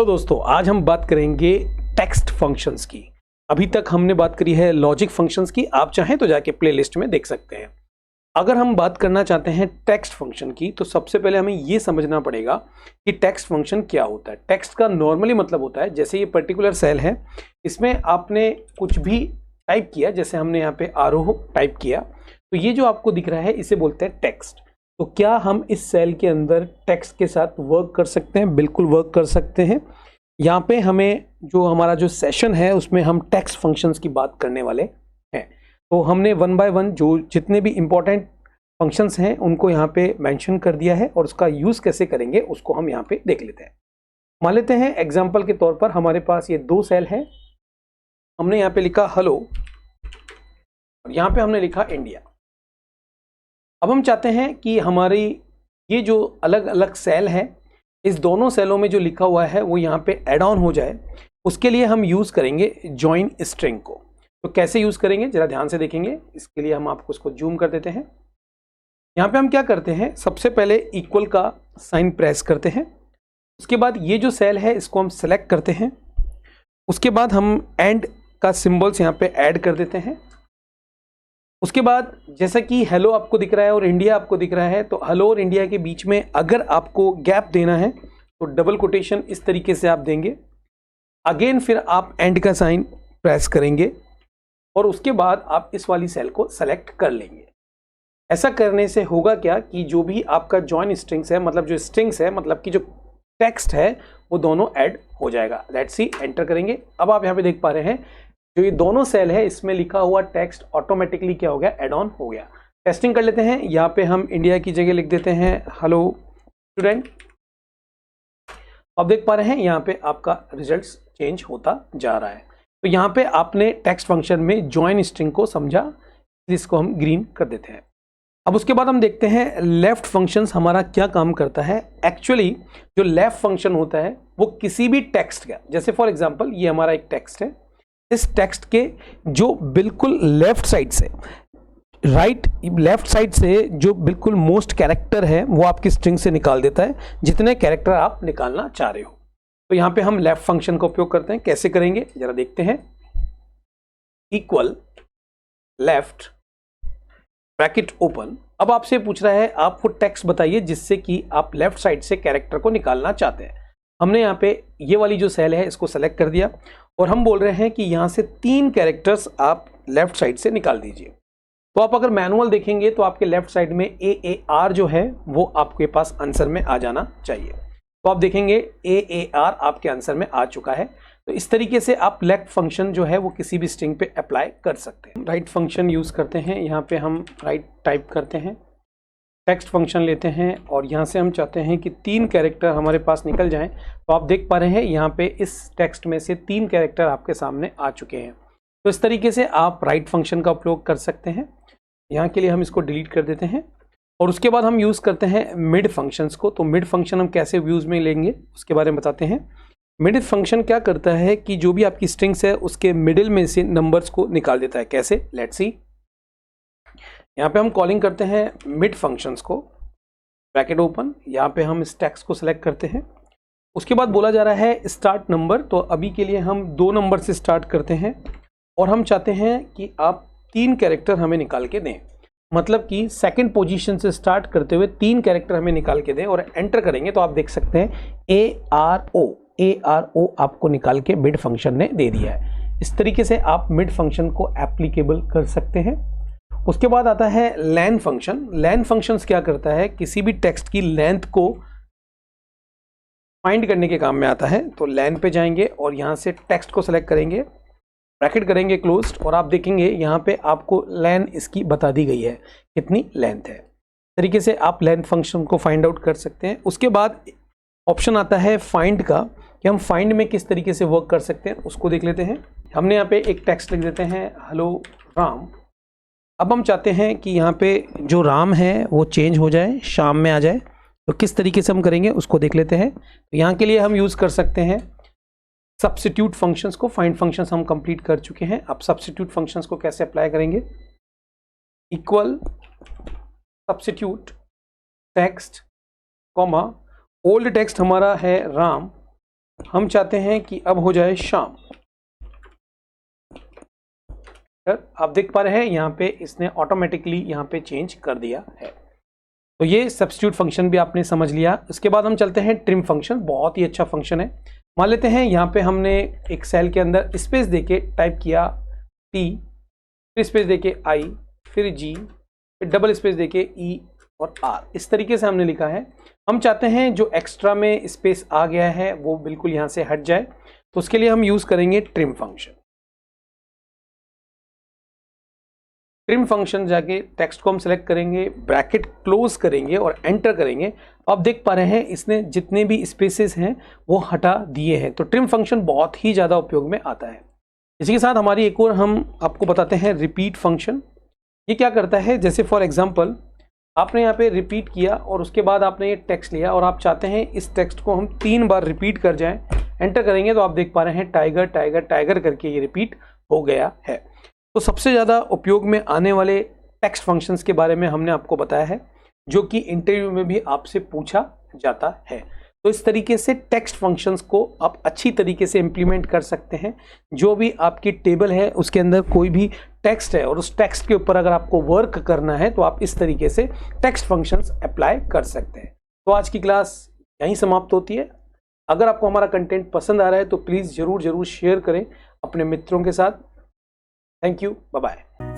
तो दोस्तों आज हम बात करेंगे टेक्स्ट फंक्शंस की। अभी तक हमने बात करी है लॉजिक फंक्शंस की, आप चाहें तो जाके प्लेलिस्ट में देख सकते हैं। अगर हम बात करना चाहते हैं टेक्स्ट फंक्शन की तो सबसे पहले हमें ये समझना पड़ेगा कि टेक्स्ट फंक्शन क्या होता है। टेक्स्ट का नॉर्मली मतलब होता है, जैसे ये पर्टिकुलर सेल है, इसमें आपने कुछ भी टाइप किया, जैसे हमने यहाँ पे आरोह टाइप किया, तो ये जो आपको दिख रहा है इसे बोलते हैं टेक्स्ट। तो क्या हम इस सेल के अंदर टेक्स्ट के साथ वर्क कर सकते हैं? बिल्कुल वर्क कर सकते हैं। यहाँ पे हमें जो हमारा जो सेशन है उसमें हम टेक्स्ट फंक्शंस की बात करने वाले हैं। तो हमने वन बाय वन जो जितने भी इंपॉर्टेंट फंक्शंस हैं उनको यहाँ पे मेंशन कर दिया है और उसका यूज़ कैसे करेंगे उसको हम यहाँ पे देख लेते हैं। मान लेते हैं एग्जाम्पल के तौर पर हमारे पास ये दो सेल है, हमने यहाँ पे लिखा हेलो और यहाँ पे हमने लिखा इंडिया। अब हम चाहते हैं कि हमारी ये जो अलग अलग सेल है, इस दोनों सेलों में जो लिखा हुआ है वो यहाँ पे ऐड ऑन हो जाए। उसके लिए हम यूज़ करेंगे जॉइन स्ट्रिंग को। तो कैसे यूज़ करेंगे जरा ध्यान से देखेंगे। इसके लिए हम आपको उसको जूम कर देते हैं। यहाँ पे हम क्या करते हैं, सबसे पहले इक्वल का साइन प्रेस करते हैं। उसके बाद ये जो सेल है इसको हम सेलेक्ट करते हैं। उसके बाद हम एंड का सिम्बल्स यहाँ पे ऐड कर देते हैं। उसके बाद जैसा कि हेलो आपको दिख रहा है और इंडिया आपको दिख रहा है, तो हेलो और इंडिया के बीच में अगर आपको गैप देना है तो डबल कोटेशन इस तरीके से आप देंगे। अगेन फिर आप एंड का साइन प्रेस करेंगे और उसके बाद आप इस वाली सेल को सेलेक्ट कर लेंगे। ऐसा करने से होगा क्या कि जो भी आपका जॉइन स्ट्रिंग्स है, मतलब जो स्ट्रिंग्स है, मतलब कि जो टेक्स्ट है, वो दोनों ऐड हो जाएगा। लेट्स सी, एंटर करेंगे। अब आप यहाँ पे देख पा रहे हैं जो ये दोनों सेल है इसमें लिखा हुआ टेक्स्ट ऑटोमेटिकली क्या हो गया, ऐड ऑन हो गया। टेस्टिंग कर लेते हैं। यहाँ पे हम इंडिया की जगह लिख देते हैं हेलो स्टूडेंट। अब देख पा रहे हैं यहाँ पे आपका रिजल्ट्स चेंज होता जा रहा है। तो यहाँ पे आपने टेक्स्ट फंक्शन में जॉइन स्ट्रिंग को समझा, जिसको हम ग्रीन कर देते हैं। अब उसके बाद हम देखते हैं लेफ्ट फंक्शंस हमारा क्या काम करता है। एक्चुअली जो लेफ्ट फंक्शन होता है वो किसी भी टेक्स्ट का, जैसे फॉर एग्जाम्पल ये हमारा एक टेक्स्ट है, इस टेक्स्ट के जो बिल्कुल लेफ्ट साइड से लेफ्ट साइड से जो बिल्कुल मोस्ट कैरेक्टर है वो आपकी स्ट्रिंग से निकाल देता है, जितने कैरेक्टर आप निकालना चाह रहे हो। तो यहाँ पे हम लेफ्ट फंक्शन का उपयोग करते हैं। कैसे करेंगे जरा देखते हैं। Equal left bracket open. अब आपसे पूछ रहा है आप वो टेक्स्ट बताइए जिससे कि आप लेफ्ट साइड से कैरेक्टर को निकालना चाहते हैं। हमने यहाँ पे ये वाली जो सेल है इसको सेलेक्ट कर दिया और हम बोल रहे हैं कि यहाँ से 3 कैरेक्टर्स आप लेफ्ट साइड से निकाल दीजिए। तो आप अगर मैनुअल देखेंगे तो आपके लेफ्ट साइड में AAR जो है वो आपके पास आंसर में आ जाना चाहिए। तो आप देखेंगे AAR आपके आंसर में आ चुका है। तो इस तरीके से आप लेफ्ट फंक्शन जो है वो किसी भी स्ट्रिंग पे अप्लाई कर सकते हैं। राइट फंक्शन यूज़ करते हैं। यहाँ पे हम राइट टाइप करते हैं, टेक्स्ट फंक्शन लेते हैं और यहाँ से हम चाहते हैं कि 3 कैरेक्टर हमारे पास निकल जाएं। तो आप देख पा रहे हैं यहाँ पे इस टेक्स्ट में से 3 कैरेक्टर आपके सामने आ चुके हैं। तो इस तरीके से आप राइट फंक्शन का उपयोग कर सकते हैं। यहाँ के लिए हम इसको डिलीट कर देते हैं और उसके बाद हम यूज़ करते हैं मिड फंक्शंस को। तो मिड फंक्शन हम कैसे यूज़ में लेंगे उसके बारे में बताते हैं। मिड फंक्शन क्या करता है कि जो भी आपकी स्ट्रिंग्स है उसके मिडिल में से नंबर्स को निकाल देता है। कैसे, लेट्स सी। यहाँ पे हम कॉलिंग करते हैं मिड फंक्शंस को, ब्रैकेट ओपन। यहाँ पे हम इस टेक्स्ट को सिलेक्ट करते हैं। उसके बाद बोला जा रहा है स्टार्ट नंबर। तो अभी के लिए हम 2 नंबर से स्टार्ट करते हैं और हम चाहते हैं कि आप 3 कैरेक्टर हमें निकाल के दें, मतलब कि सेकंड पोजीशन से स्टार्ट करते हुए 3 कैरेक्टर हमें निकाल के दें और एंटर करेंगे तो आप देख सकते हैं ARO आपको निकाल के मिड फंक्शन ने दे दिया है। इस तरीके से आप मिड फंक्शन को एप्लीकेबल कर सकते हैं। उसके बाद आता है लेन फंक्शन। लेन फंक्शंस क्या करता है, किसी भी टेक्स्ट की लेंथ को फाइंड करने के काम में आता है। तो लेन पे जाएंगे और यहाँ से टेक्स्ट को सेलेक्ट करेंगे, ब्रैकेट करेंगे क्लोज्ड और आप देखेंगे यहाँ पे आपको लेन इसकी बता दी गई है कितनी लेंथ है। तरीके से आप लेंथ फंक्शन को फाइंड आउट कर सकते हैं। उसके बाद ऑप्शन आता है फाइंड का, कि हम फाइंड में किस तरीके से वर्क कर सकते हैं उसको देख लेते हैं। हमने यहाँ पे एक टेक्स्ट लिख देते हैं हेलो राम। अब हम चाहते हैं कि यहाँ पे जो राम है वो चेंज हो जाए, शाम में आ जाए। तो किस तरीके से हम करेंगे उसको देख लेते हैं। तो यहाँ के लिए हम यूज़ कर सकते हैं सब्स्टिट्यूट फंक्शंस को। फाइंड फंक्शंस हम कंप्लीट कर चुके हैं। अब सब्स्टिट्यूट फंक्शंस को कैसे अप्लाई करेंगे, equal substitute text comma old text हमारा है राम हम चाहते हैं कि अब हो जाए शाम। आप देख पा रहे हैं यहाँ पे इसने ऑटोमेटिकली यहाँ पे चेंज कर दिया है। तो ये सब्स्टिट्यूट फंक्शन भी आपने समझ लिया। इसके बाद हम चलते हैं ट्रिम फंक्शन, बहुत ही अच्छा फंक्शन है। मान लेते हैं यहाँ पे हमने एक सेल के अंदर स्पेस देके टाइप किया T, फिर स्पेस देके I, फिर G, फिर डबल स्पेस देके E और R, इस तरीके से हमने लिखा है। हम चाहते हैं जो एक्स्ट्रा में स्पेस आ गया है वो बिल्कुल यहाँ से हट जाए, तो उसके लिए हम यूज करेंगे ट्रिम फंक्शन। ट्रिम फंक्शन जाके टेक्स्ट को हम सेलेक्ट करेंगे, ब्रैकेट क्लोज करेंगे और एंटर करेंगे। आप देख पा रहे हैं इसने जितने भी स्पेसेस हैं वो हटा दिए हैं। तो ट्रिम फंक्शन बहुत ही ज़्यादा उपयोग में आता है। इसी के साथ हमारी एक और हम आपको बताते हैं रिपीट फंक्शन। ये क्या करता है, जैसे फॉर एग्जाम्पल आपने यहाँ पे रिपीट किया और उसके बाद आपने ये टेक्स्ट लिया और आप चाहते हैं इस टेक्स्ट को हम 3 बार रिपीट कर जाएं। एंटर करेंगे तो आप देख पा रहे हैं टाइगर टाइगर टाइगर करके ये रिपीट हो गया है। तो सबसे ज़्यादा उपयोग में आने वाले टेक्स्ट फंक्शंस के बारे में हमने आपको बताया है, जो कि इंटरव्यू में भी आपसे पूछा जाता है। तो इस तरीके से टेक्स्ट फंक्शंस को आप अच्छी तरीके से इम्प्लीमेंट कर सकते हैं। जो भी आपकी टेबल है उसके अंदर कोई भी टेक्स्ट है और उस टेक्स्ट के ऊपर अगर आपको वर्क करना है तो आप इस तरीके से टेक्स्ट फंक्शंस अप्लाई कर सकते हैं। तो आज की क्लास यहीं समाप्त होती है। अगर आपको हमारा कंटेंट पसंद आ रहा है तो प्लीज़ ज़रूर शेयर करें अपने मित्रों के साथ। Thank you, bye bye.